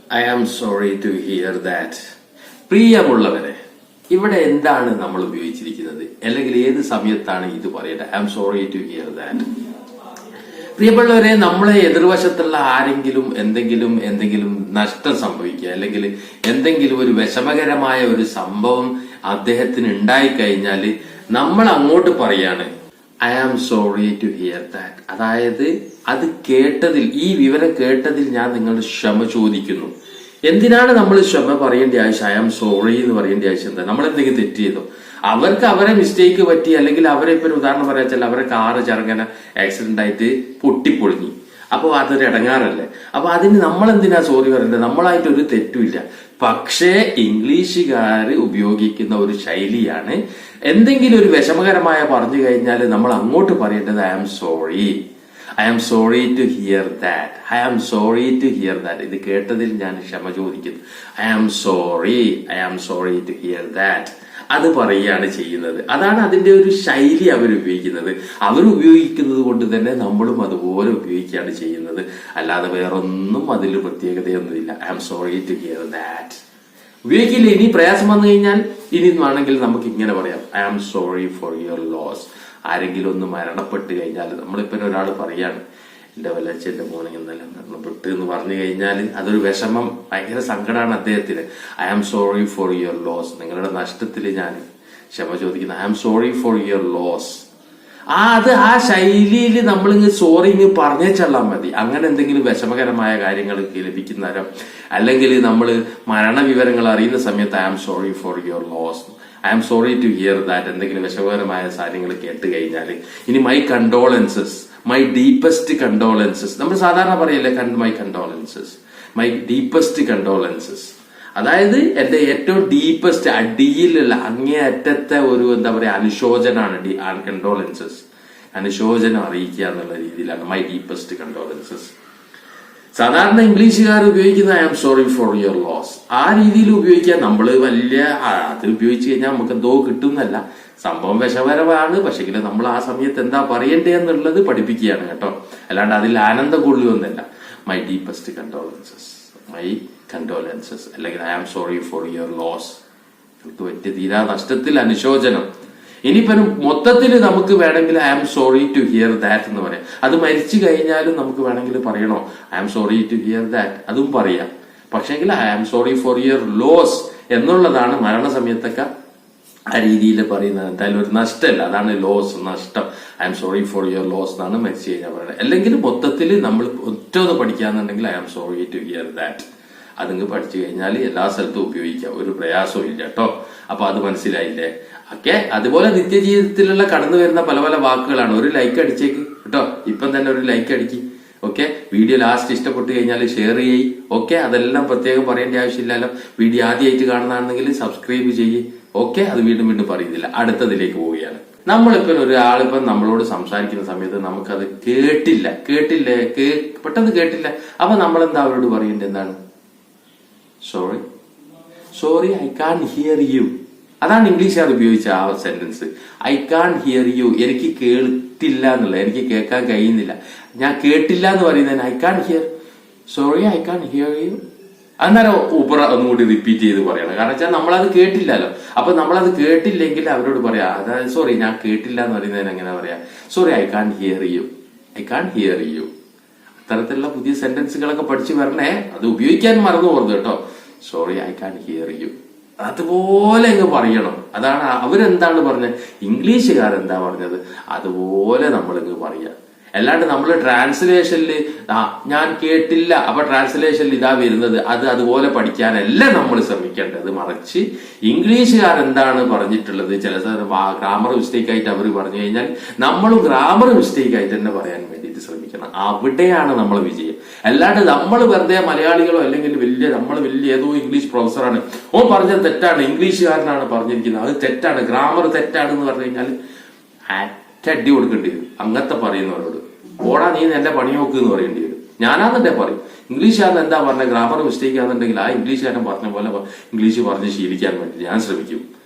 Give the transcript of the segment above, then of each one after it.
I am sorry to hear that. പ്രിയമുള്ളവരെ, ഇവിടെ എന്താണ് നമ്മൾ ഉപയോഗിച്ചിരിക്കുന്നത്, അല്ലെങ്കിൽ ഏത് സമയത്താണ് ഇത് പറയേണ്ടത്? I am sorry to hear that. പ്രിയമുള്ളവരെ, നമ്മളെ എതിർവശത്തുള്ള ആരെങ്കിലും എന്തെങ്കിലും നഷ്ടം സംഭവിക്കുക, അല്ലെങ്കിൽ എന്തെങ്കിലും ഒരു വിഷമകരമായ ഒരു സംഭവം അദ്ദേഹത്തിന് ഉണ്ടായിക്കഴിഞ്ഞാൽ നമ്മൾ അങ്ങോട്ട് പറയാണ് I am sorry to hear that. അതായത് അത് കേട്ടതിൽ, ഈ വിവരം കേട്ടതിൽ ഞാൻ നിങ്ങളുടെ ക്ഷമ ചോദിക്കുന്നു. എന്തിനാണ് നമ്മൾ ക്ഷമ പറയേണ്ട ആവശ്യം? ഐ ആം സോറി എന്ന് പറയേണ്ട ആവശ്യം എന്താ? നമ്മൾ എന്തെങ്കിലും തെറ്റ് ചെയ്തോ? അവർക്ക് അവരെ മിസ്റ്റേക്ക് പറ്റി, അല്ലെങ്കിൽ അവരെ ഇപ്പൊ ഒരു ഉദാഹരണം പറയാ വെച്ചാൽ അവരെ കാറ് ചെറുങ്ങനെ ആക്സിഡന്റ് ആയിട്ട് പൊട്ടിപ്പൊളിഞ്ഞു, അപ്പൊ അതൊരു ഇടങ്ങാറല്ലേ? അപ്പൊ അതിന് നമ്മൾ എന്തിനാ സോറി പറയേണ്ടത്? നമ്മളായിട്ട് ഒരു തെറ്റുമില്ല. പക്ഷേ ഇംഗ്ലീഷുകാർ ഉപയോഗിക്കുന്ന ഒരു ശൈലിയാണ്, എന്തെങ്കിലും ഒരു വിഷമകരമായ പറഞ്ഞു കഴിഞ്ഞാൽ നമ്മൾ അങ്ങോട്ട് പറയേണ്ടത് I am sorry, I am sorry to hear that, I am sorry to hear that. ഇത് കേട്ടതിൽ ഞാൻ ക്ഷമ ചോദിക്കുന്നു. I am sorry to hear that. അത് പറയുകയാണ് ചെയ്യുന്നത്. അതാണ് അതിന്റെ ഒരു ശൈലി അവരുപയോഗിക്കുന്നത്. അവരുപയോഗിക്കുന്നത് കൊണ്ട് തന്നെ നമ്മളും അതുപോലെ ഉപയോഗിക്കുകയാണ് ചെയ്യുന്നത്. അല്ലാതെ വേറൊന്നും അതിൽ പ്രത്യേകതയൊന്നുമില്ല. I am sorry to hear that ഉപയോഗിക്കില്ല. ഇനി പ്രയാസം വന്നു കഴിഞ്ഞാൽ ഇനി വേണമെങ്കിൽ നമുക്ക് ഇങ്ങനെ പറയാം, I am sorry for your loss. ആരെങ്കിലും ഒന്ന് മരണപ്പെട്ട് കഴിഞ്ഞാൽ, നമ്മളിപ്പോ ഒരാൾ പറയാണ് എന്റെ വല്ലച്ഛന്റെ മോനെ ഇന്നലെ മരണപ്പെട്ട് എന്ന് പറഞ്ഞു കഴിഞ്ഞാൽ അതൊരു വിഷമം, ഭയങ്കര സങ്കടമാണ് അദ്ദേഹത്തിന്. I am sorry for your loss. നിങ്ങളുടെ നഷ്ടത്തിൽ ഞാൻ ക്ഷമ ചോദിക്കുന്നു. I am sorry for your loss. ആ ശൈലിയിൽ നമ്മൾ സോറി പറഞ്ഞേച്ചെല്ലാം മതി. അങ്ങനെ എന്തെങ്കിലും വിഷമകരമായ കാര്യങ്ങൾ ലഭിക്കുന്നവരോ, അല്ലെങ്കിൽ നമ്മൾ മരണവിവരങ്ങൾ അറിയുന്ന സമയത്ത് I am sorry for your loss, I am sorry to hear that, എന്തെങ്കിലും വിഷമകരമായ കാര്യങ്ങൾ കേട്ട് കഴിഞ്ഞാൽ ഇനി my condolences, my deepest condolences. നമ്മൾ സാധാരണ പറയല്ലേ my condolences, my deepest condolences. അതായത് എന്റെ ഏറ്റവും ഡീപ്പസ്റ്റ്, അടിയിലുള്ള അങ്ങേയറ്റത്തെ ഒരു എന്താ പറയാ അനുശോചനാണ് കണ്ടോളൻസസ്. അനുശോചനം അറിയിക്കുക എന്നുള്ള രീതിയിലാണ് മൈ ഡീപ്പസ്റ്റ് കണ്ടോളൻസസ്. സാധാരണ ഇംഗ്ലീഷുകാർ ഉപയോഗിക്കുന്ന I am sorry for your loss. ആ രീതിയിൽ ഉപയോഗിക്കാൻ നമ്മൾ വലിയ അത് ഉപയോഗിച്ച് കഴിഞ്ഞാൽ നമുക്ക് എന്തോ കിട്ടുന്നല്ല. സംഭവം വിഷമകരമാണ്, പക്ഷെങ്കിൽ നമ്മൾ ആ സമയത്ത് എന്താ പറയണ്ടേ എന്നുള്ളത് പഠിപ്പിക്കുകയാണ് കേട്ടോ. അല്ലാണ്ട് അതിൽ ആനന്ദം കൊള്ളുമെന്നല്ല. My deepest condolences, my condolences, അല്ലെങ്കിൽ I am sorry for your loss. നമുക്ക് പറ്റിയ തീരാ നഷ്ടത്തിൽ അനുശോചനം. ഇനിയിപ്പോ മൊത്തത്തിൽ നമുക്ക് വേണമെങ്കിൽ I am sorry to hear that എന്ന് പറയാം. അത് മരിച്ചു കഴിഞ്ഞാലും നമുക്ക് വേണമെങ്കിൽ പറയണോ I am sorry to hear that, അതും പറയാം. പക്ഷെങ്കിൽ I am sorry for your loss എന്നുള്ളതാണ് മരണസമയത്തൊക്കെ ആ രീതിയിൽ പറയുന്നത്. എന്തായാലും ഒരു നഷ്ടമല്ല, അതാണ് ലോസ്, നഷ്ടം. I am sorry for your loss എന്നാണ് മരിച്ചു കഴിഞ്ഞാൽ പറയുന്നത്. അല്ലെങ്കിൽ മൊത്തത്തിൽ നമ്മൾ ഒറ്റ പഠിക്കാന്നുണ്ടെങ്കിൽ I am sorry to hear that. അതിങ്ങ് പഠിച്ചു കഴിഞ്ഞാൽ എല്ലാ സ്ഥലത്തും ഉപയോഗിക്കാം, ഒരു പ്രയാസവും ഇല്ല കേട്ടോ. അപ്പൊ അത് മനസ്സിലായില്ലേ? ഓക്കെ. അതുപോലെ നിത്യജീവിതത്തിലുള്ള കടന്നു വരുന്ന പല പല വാക്കുകളാണ്. ഒരു ലൈക്ക് അടിച്ചേക്ക് കേട്ടോ, ഇപ്പം തന്നെ ഒരു ലൈക്ക് അടിക്ക്. ഓക്കെ. വീഡിയോ ലാസ്റ്റ് ഇഷ്ടപ്പെട്ടു കഴിഞ്ഞാൽ ഷെയർ ചെയ്യ്. ഓക്കെ. അതെല്ലാം പ്രത്യേകം പറയേണ്ട ആവശ്യമില്ലല്ലോ. വീഡിയോ ആദ്യമായിട്ട് കാണുന്നതാണെങ്കിൽ സബ്സ്ക്രൈബ് ചെയ്യ്. ഓക്കെ. അത് വീണ്ടും പറയുന്നില്ല. അടുത്തതിലേക്ക് പോവുകയാണ്. നമ്മളിപ്പോ ഒരാളിപ്പം നമ്മളോട് സംസാരിക്കുന്ന സമയത്ത് നമുക്കത് പെട്ടെന്ന് കേട്ടില്ല. അപ്പൊ നമ്മളെന്താ അവരോട് പറയേണ്ടത്? എന്താണ്? Sorry I can't hear you. അതാണ് ഇംഗ്ലീഷുകാർ ഉപയോഗിച്ച ആ sentence. I can't hear you. എനിക്ക് കേട്ടില്ല എന്നുള്ള, എനിക്ക് കേൾക്കാൻ കഴിയുന്നില്ല. ഞാൻ കേട്ടില്ല എന്ന് പറയുന്നതിന് I can't hear. Sorry I can't hear you. അന്നേരം ഒന്നുകൂടി റിപ്പീറ്റ് ചെയ്ത് പറയണം. കാരണം വെച്ചാൽ നമ്മളത് കേട്ടില്ലല്ലോ. അപ്പൊ നമ്മളത് കേട്ടില്ലെങ്കിൽ അവരോട് പറയാ, അതായത് സോറി ഞാൻ കേട്ടില്ല എന്ന് പറയുന്നതിന് എങ്ങനെ പറയാ? Sorry I can't hear you, I can't hear you. അത്തരത്തിലുള്ള പുതിയ സെന്റൻസുകളൊക്കെ പഠിച്ചു വരണേ. അത് ഉപയോഗിക്കാൻ മറന്നു പോകുന്നത് കേട്ടോ. Sorry I can't hear you. അതുപോലെ അങ്ങ് പറയണം. അതാണ് അവരെന്താണ് പറഞ്ഞത്, ഇംഗ്ലീഷുകാരെന്താ പറഞ്ഞത്, അതുപോലെ നമ്മളിങ്ങ് പറയാം. അല്ലാണ്ട് നമ്മൾ ട്രാൻസ്ലേഷനിൽ ഞാൻ കേട്ടില്ല, അപ്പൊ ട്രാൻസ്ലേഷനിൽ ഇതാ വരുന്നത്, അത് അതുപോലെ പഠിക്കാനല്ല നമ്മൾ ശ്രമിക്കേണ്ടത്. മറിച്ച് ഇംഗ്ലീഷുകാരെന്താണ് പറഞ്ഞിട്ടുള്ളത്, ചില ഗ്രാമർ മിസ്റ്റേക്ക് ആയിട്ട് അവർ പറഞ്ഞു കഴിഞ്ഞാൽ നമ്മളും ഗ്രാമർ മിസ്റ്റേക്ക് ആയിട്ട് തന്നെ പറയാൻ വേണ്ടിയിട്ട് ശ്രമിക്കണം. അവിടെയാണ് നമ്മൾ വിജയം. അല്ലാണ്ട് നമ്മൾ വെറുതെ മലയാളികളോ അല്ലെങ്കിൽ നമ്മൾ വലിയ ഏതോ ഇംഗ്ലീഷ് പ്രൊഫസറാണ്, ഓ പറഞ്ഞത് തെറ്റാണ്, ഇംഗ്ലീഷുകാരനാണ് പറഞ്ഞിരിക്കുന്നത്, അത് തെറ്റാണ്, ഗ്രാമർ തെറ്റാണെന്ന് പറഞ്ഞു കഴിഞ്ഞാൽ അടി കൊടുക്കേണ്ടി വരും. അങ്ങനത്തെ പറയുന്നവരോട് ഓടാ നീ എന്റെ പണി നോക്ക് എന്ന് പറയേണ്ടി വരും. ഞാനാന്നെ പറയും. ഇംഗ്ലീഷുകാരൻ എന്താ പറഞ്ഞ ഗ്രാമർ മിസ്റ്റേക്ക് ആണെന്നുണ്ടെങ്കിൽ ആ ഇംഗ്ലീഷുകാരൻ പറഞ്ഞ പോലെ ഇംഗ്ലീഷ് പറഞ്ഞ് ശീലിക്കാൻ വേണ്ടി ഞാൻ ശ്രമിക്കും.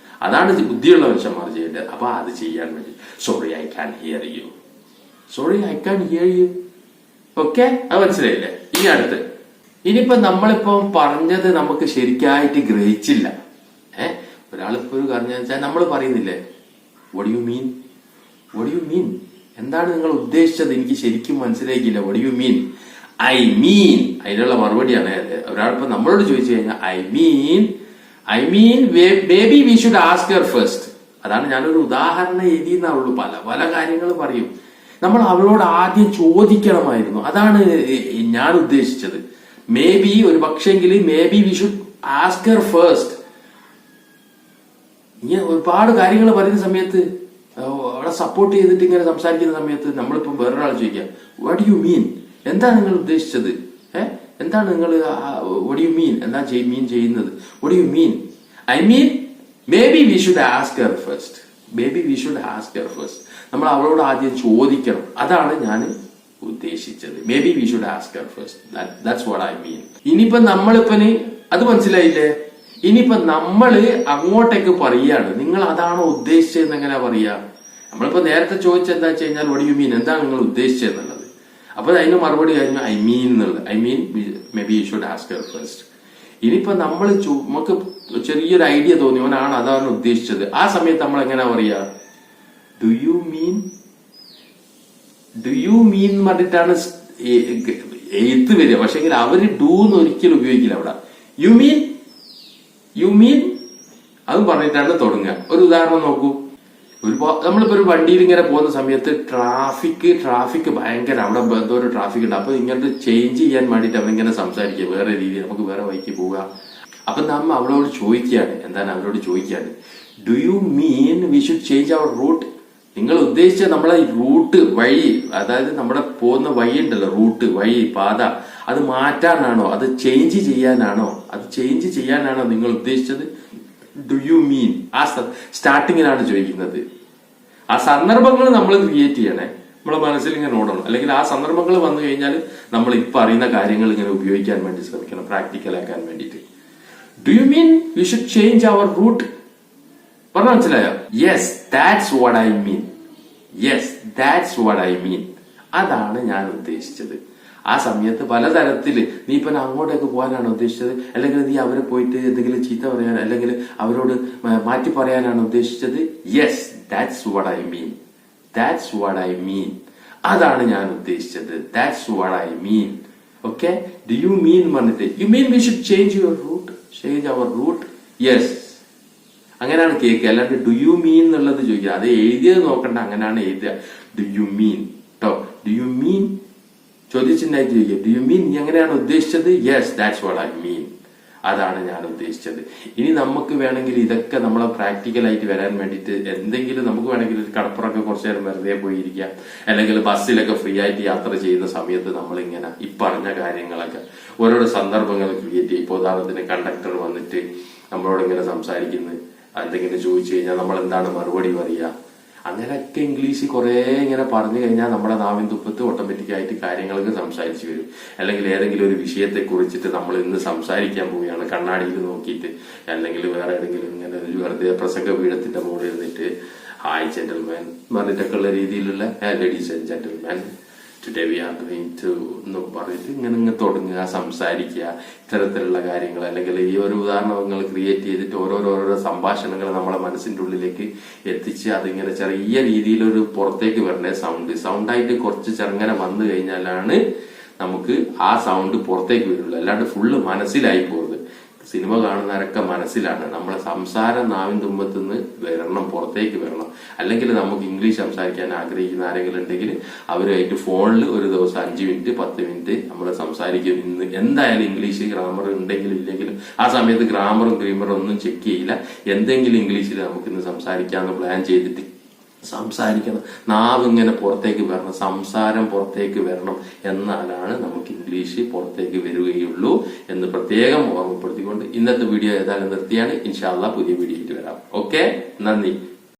അതാണ് ബുദ്ധിയുള്ള മനുഷ്യന്മാർ ചെയ്യേണ്ടത്. അപ്പൊ അത് ചെയ്യാൻ വേണ്ടി sorry I can hear you, sorry I can hear you. Okay, അത് മനസ്സിലായില്ലേ? ഇനി അടുത്ത് ഇനിയിപ്പോ നമ്മളിപ്പോ പറഞ്ഞത് നമുക്ക് ശരിക്കായിട്ട് ഗ്രഹിച്ചില്ല. ഒരാളിപ്പോ ഒരു കാര്യം വെച്ചാൽ നമ്മൾ പറയുന്നില്ലേ, what you mean, what you mean, എന്താണ് നിങ്ങൾ ഉദ്ദേശിച്ചത്, എനിക്ക് ശരിക്കും മനസ്സിലാക്കിയില്ല, what you mean. I mean, അതിനുള്ള മറുപടിയാണ്. ഒരാളിപ്പോ നമ്മളോട് ചോദിച്ചു കഴിഞ്ഞാൽ I mean baby we should ask Har first. അതാണ് ഞാനൊരു ഉദാഹരണം എഴുതിയെന്നുള്ളൂ. പല പല കാര്യങ്ങൾ പറയും. നമ്മൾ അവളോട് ആദ്യം ചോദിക്കണമായിരുന്നു. അതാണ് ഞാൻ ഉദ്ദേശിച്ചത്. മേ ബി ഒരു പക്ഷെങ്കിൽ may be we should ask Har first. ഇങ്ങനെ ഒരുപാട് കാര്യങ്ങൾ പറയുന്ന സമയത്ത് അവളെ സപ്പോർട്ട് ചെയ്തിട്ട് ഇങ്ങനെ സംസാരിക്കുന്ന സമയത്ത് നമ്മളിപ്പം വേറൊരാൾ ചോദിക്കാം, വാട്ട് യു മീൻ, എന്താണ് നിങ്ങൾ ഉദ്ദേശിച്ചത്, എന്താണ് നിങ്ങൾ വട്ട് യു മീൻ, എന്താ മീൻ ചെയ്യുന്നത്, what you mean. I mean may be we should ask Har first, may be we should ask Har first. നമ്മൾ അവളോട് ആദ്യം ചോദിക്കണം. അതാണ് ഞാൻ ഉദ്ദേശിച്ചത്. May be we should ask Har first. That's what I മീൻ. ഇനിയിപ്പോ നമ്മളിപ്പന് അത് മനസ്സിലായില്ലേ? ഇനിയിപ്പോ നമ്മള് അങ്ങോട്ടേക്ക് പറയാണ്, നിങ്ങൾ അതാണോ ഉദ്ദേശിച്ചതെന്ന് എങ്ങനെ പറയാ? നമ്മളിപ്പോ നേരത്തെ ചോദിച്ചെന്താ വെച്ച് കഴിഞ്ഞാൽ വട്ട് യു മീൻ, എന്താണ് നിങ്ങൾ ഉദ്ദേശിച്ചതെന്നുള്ളത്. അപ്പൊ അതിന് മറുപടി കഴിഞ്ഞു ഐ മീൻ എന്നുള്ളത്. I mean may be you should ask Har first. ഇനിയിപ്പോ നമ്മൾ നമുക്ക് ചെറിയൊരു ഐഡിയ തോന്നി, അവനാണ് അതാണ് ഉദ്ദേശിച്ചത്. ആ സമയത്ത് നമ്മൾ എങ്ങനെ പറയാ? Do you mean, do you മീൻ എന്ന് പറഞ്ഞിട്ടാണ് എഴുത്ത് വരിക. പക്ഷെങ്കിൽ അവര് ഡൂ എന്ന് ഒരിക്കലും ഉപയോഗിക്കില്ല. അവിടെ യു മീൻ, യു മീൻ അത് പറഞ്ഞിട്ടാണ് തുടങ്ങുക. ഒരു ഉദാഹരണം നോക്കൂ. നമ്മളിപ്പോ ഒരു വണ്ടിയിൽ ഇങ്ങനെ പോകുന്ന സമയത്ത് ട്രാഫിക് ഭയങ്കര, അവിടെ എന്തോ ഒരു ട്രാഫിക് ഉണ്ട്. അപ്പൊ ഇങ്ങോട്ട് ചേഞ്ച് ചെയ്യാൻ വേണ്ടിട്ട് അവരിങ്ങനെ സംസാരിക്കുക, വേറെ രീതിയിൽ നമുക്ക് വേറെ വഴിക്ക് പോവുക. അപ്പൊ നമ്മ അവളോട് ചോദിക്കുകയാണ്, എന്താണ് അവരോട് ചോദിക്കുകയാണ്, do you mean we should change our route. നിങ്ങൾ ഉദ്ദേശിച്ച നമ്മളെ റൂട്ട്, വഴി, അതായത് നമ്മുടെ പോകുന്ന വഴി ഉണ്ടല്ലോ, റൂട്ട്, വഴി, പാത, അത് മാറ്റാനാണോ, അത് ചേഞ്ച് ചെയ്യാനാണോ നിങ്ങൾ ഉദ്ദേശിച്ചത്? ഡു യു മീൻ ആ സ്റ്റാർട്ടിങ്ങിലാണ് ചോദിക്കുന്നത്. ആ സന്ദർഭങ്ങൾ നമ്മൾ ക്രിയേറ്റ് ചെയ്യണേ, നമ്മളെ മനസ്സിൽ ഇങ്ങനെ ഓടണം. അല്ലെങ്കിൽ ആ സന്ദർഭങ്ങൾ വന്നു കഴിഞ്ഞാൽ നമ്മൾ ഇപ്പൊ അറിയുന്ന കാര്യങ്ങൾ ഇങ്ങനെ ഉപയോഗിക്കാൻ വേണ്ടി ശ്രമിക്കണം, പ്രാക്ടിക്കലാക്കാൻ വേണ്ടിയിട്ട്. Do you mean we should change our route? പറഞ്ഞ മനസ്സിലായോ? Yes that's what I mean, yes that's what I mean, അതാണ് ഞാൻ ഉദ്ദേശിച്ചത്. ആ സമയത്ത് പലതരത്തില് നീ ഇപ്പൊ അങ്ങോട്ടേക്ക് പോകാനാണ് ഉദ്ദേശിച്ചത്, അല്ലെങ്കിൽ നീ അവരെ പോയിട്ട് എന്തെങ്കിലും ചീത്ത പറയാൻ, അല്ലെങ്കിൽ അവരോട് മാറ്റി പറയാനാണ് ഉദ്ദേശിച്ചത്. Yes that's what I mean, that's what I mean, അതാണ് ഞാൻ ഉദ്ദേശിച്ചത്. That's what I mean. Okay, do you mean പറഞ്ഞിട്ട് you mean we should change your route, change our route, yes, അങ്ങനെയാണ് കേൾക്കുക. അല്ലാണ്ട് ഡു യു മീൻ എന്നുള്ളത് ചോദിക്കുക. അത് എഴുതിയത് നോക്കണ്ട, അങ്ങനെയാണ് എഴുതുക. ഡു യു മീൻ കേട്ടോ, ഡു യു മീൻ ചോദിച്ചിട്ടുണ്ടായിട്ട് ചോദിക്കുക, ഡു യു മീൻ, നീ എങ്ങനെയാണ് ഉദ്ദേശിച്ചത്? Yes that's what I mean, അതാണ് ഞാൻ ഉദ്ദേശിച്ചത്. ഇനി നമുക്ക് വേണമെങ്കിൽ ഇതൊക്കെ നമ്മളെ പ്രാക്ടിക്കലായിട്ട് വരാൻ വേണ്ടിയിട്ട് എന്തെങ്കിലും നമുക്ക് വേണമെങ്കിൽ ഒരു കടപ്പുറമൊക്കെ കുറച്ചു നേരം വെറുതെ പോയിരിക്കാം, അല്ലെങ്കിൽ ബസ്സിലൊക്കെ ഫ്രീ ആയിട്ട് യാത്ര ചെയ്യുന്ന സമയത്ത് നമ്മളിങ്ങനെ ഈ പറഞ്ഞ കാര്യങ്ങളൊക്കെ ഓരോരോ സന്ദർഭങ്ങൾ ക്രിയേറ്റ് ചെയ്യും. ഇപ്പോൾ ഉദാഹരണത്തിന് കണ്ടക്ടർ വന്നിട്ട് നമ്മളോട് ഇങ്ങനെ സംസാരിക്കുന്നത്, എന്തെങ്കിലും ചോദിച്ചു കഴിഞ്ഞാൽ നമ്മൾ എന്താണ് മറുപടി പറയുക, അങ്ങനെയൊക്കെ ഇംഗ്ലീഷ് കുറെ ഇങ്ങനെ പറഞ്ഞു കഴിഞ്ഞാൽ നമ്മുടെ നാവിൻ തുപ്പത്ത് ഓട്ടോമാറ്റിക്കായിട്ട് കാര്യങ്ങളൊക്കെ സംസാരിച്ചു വരും. അല്ലെങ്കിൽ ഏതെങ്കിലും ഒരു വിഷയത്തെ കുറിച്ചിട്ട് നമ്മൾ ഇന്ന് സംസാരിക്കാൻ പോവുകയാണ്, കണ്ണാടിയിൽ നോക്കിയിട്ട്, അല്ലെങ്കിൽ വേറെ ഏതെങ്കിലും ഇങ്ങനെ ഒരു വെറുതെ പ്രസംഗ പീഠത്തിന്റെ മുകളിൽ ഇരുന്നിട്ട് ഹായ് ജെന്റിൽമാൻ പറഞ്ഞിട്ടൊക്കെ ഉള്ള രീതിയിലുള്ള ladies and gentleman today we are going to എന്ന് പറഞ്ഞിട്ട് ഇങ്ങനെ തുടങ്ങുക, സംസാരിക്കുക, ഇത്തരത്തിലുള്ള കാര്യങ്ങൾ. അല്ലെങ്കിൽ ഈ ഒരു ഉദാഹരണങ്ങൾ ക്രിയേറ്റ് ചെയ്തിട്ട് ഓരോരോ സംഭാഷണങ്ങൾ നമ്മളെ മനസ്സിന്റെ ഉള്ളിലേക്ക് എത്തിച്ച് അതിങ്ങനെ ചെറിയ രീതിയിലൊരു പുറത്തേക്ക് വരണേ സൗണ്ടായിട്ട് കുറച്ച് ചെറുങ്ങനെ വന്നു കഴിഞ്ഞാലാണ് നമുക്ക് ആ സൗണ്ട് പുറത്തേക്ക് വരുള്ളൂ. അല്ലാണ്ട് ഫുള്ള് മനസ്സിലായി പോകുന്നത്. സിനിമ കാണുന്നവരൊക്കെ മനസ്സിലാണ്. നമ്മളെ സംസാരം നാവിൻ തുമ്പത്തുനിന്ന് വരണം, പുറത്തേക്ക് വരണം. അല്ലെങ്കിൽ നമുക്ക് ഇംഗ്ലീഷ് സംസാരിക്കാൻ ആഗ്രഹിക്കുന്ന ആരെങ്കിലും ഉണ്ടെങ്കിൽ അവരുമായിട്ട് ഫോണിൽ ഒരു ദിവസം 5 മിനിറ്റ് 10 മിനിറ്റ് നമ്മൾ സംസാരിക്കും. ഇന്ന് എന്തായാലും ഇംഗ്ലീഷ് ഗ്രാമർ ഉണ്ടെങ്കിലും ഇല്ലെങ്കിലും ആ സമയത്ത് ഗ്രാമറും ഗ്രീമറും ഒന്നും ചെക്ക് ചെയ്യില്ല. എന്തെങ്കിലും ഇംഗ്ലീഷിൽ നമുക്ക് ഇന്ന് സംസാരിക്കാമെന്ന് പ്ലാൻ ചെയ്തിട്ട് സംസാരിക്കണം. നാവ് ഇങ്ങനെ പുറത്തേക്ക് വരണം, സംസാരം പുറത്തേക്ക് വരണം. എന്നാലാണ് നമുക്ക് ഇംഗ്ലീഷ് പുറത്തേക്ക് വരികയുള്ളൂ എന്ന് പ്രത്യേകം ഓർമ്മപ്പെടുത്തിക്കൊണ്ട് ഇന്നത്തെ വീഡിയോ ഏതായാലും നിർത്തിയാണ്. ഇൻഷാ അല്ലാഹ് പുതിയ വീഡിയോ ആയിട്ട് വരാം. ഓക്കെ, നന്ദി.